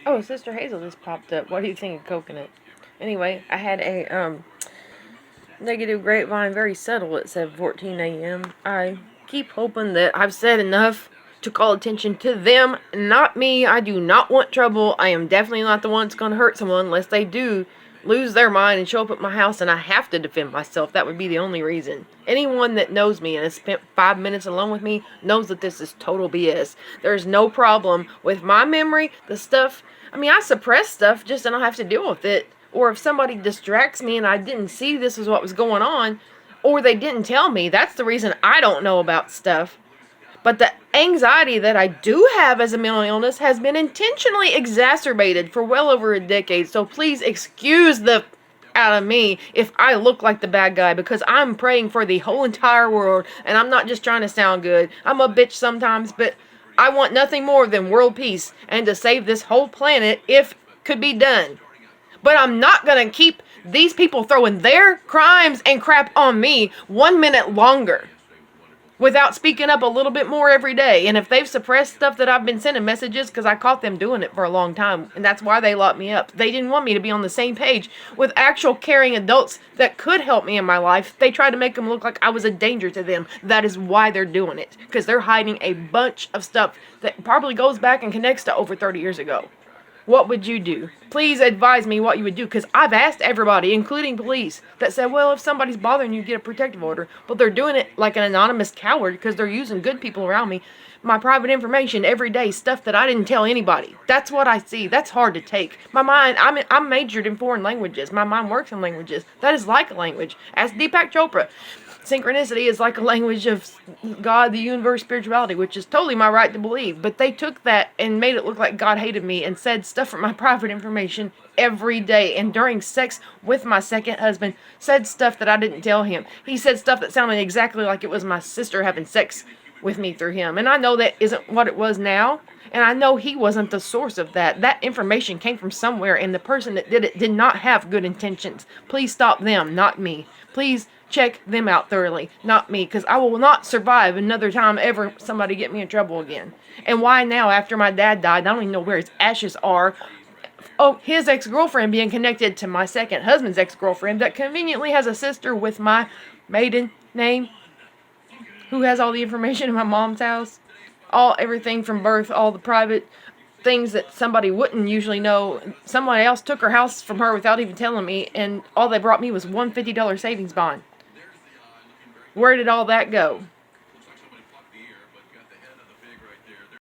Oh, Sister Hazel just popped up. What do you think of coconut? Anyway, I had a negative grapevine, very subtle at 7:14 a.m. I keep hoping that I've said enough to call attention to them, not me. I do not want trouble. I am definitely not the one that's going to hurt someone unless they do lose their mind and show up at my house and I have to defend myself. That would be the only reason. Anyone that knows me and has spent 5 minutes alone with me knows that this is total BS. There's no problem with my memory, the stuff. I mean, I suppress stuff just so I don't have to deal with it. Or if somebody distracts me and I didn't see this was what was going on, or they didn't tell me, that's the reason I don't know about stuff. But the anxiety that I do have as a mental illness has been intentionally exacerbated for well over a decade. So please excuse the out of me if I look like the bad guy, because I'm praying for the whole entire world and I'm not just trying to sound good. I'm a bitch sometimes, but I want nothing more than world peace and to save this whole planet if could be done. But I'm not gonna keep these people throwing their crimes and crap on me 1 minute longer without speaking up a little bit more every day. And if they've suppressed stuff that I've been sending messages, because I caught them doing it for a long time, and that's why they locked me up. They didn't want me to be on the same page with actual caring adults that could help me in my life. They tried to make them look like I was a danger to them. That is why they're doing it, because they're hiding a bunch of stuff that probably goes back and connects to over 30 years ago. What would you do? Please advise me what you would do, because I've asked everybody, including police, that said, well, if somebody's bothering you, get a protective order. But they're doing it like an anonymous coward because they're using good people around me. My private information every day, stuff that I didn't tell anybody. That's what I see. That's hard to take. My mind, I'm majored in foreign languages. My mind works in languages. That is like a language. Ask Deepak Chopra. Synchronicity is like a language of God, the universe, spirituality, which is totally my right to believe. But they took that and made it look like God hated me and said stuff from my private information every day. And during sex with my second husband, said stuff that I didn't tell him. He said stuff that sounded exactly like it was my sister having sex with me through him. And I know that isn't what it was now. And I know he wasn't the source of that. That information came from somewhere, and the person that did it did not have good intentions. Please stop them, not me. Please check them out thoroughly, not me, because I will not survive another time ever somebody get me in trouble again. And why now, after my dad died, I don't even know where his ashes are. Oh, his ex-girlfriend being connected to my second husband's ex-girlfriend that conveniently has a sister with my maiden name, who has all the information in my mom's house. Everything from birth, all the private things that somebody wouldn't usually know. Somebody else took her house from her without even telling me, and all they brought me was one $50 savings bond. Where did all that go?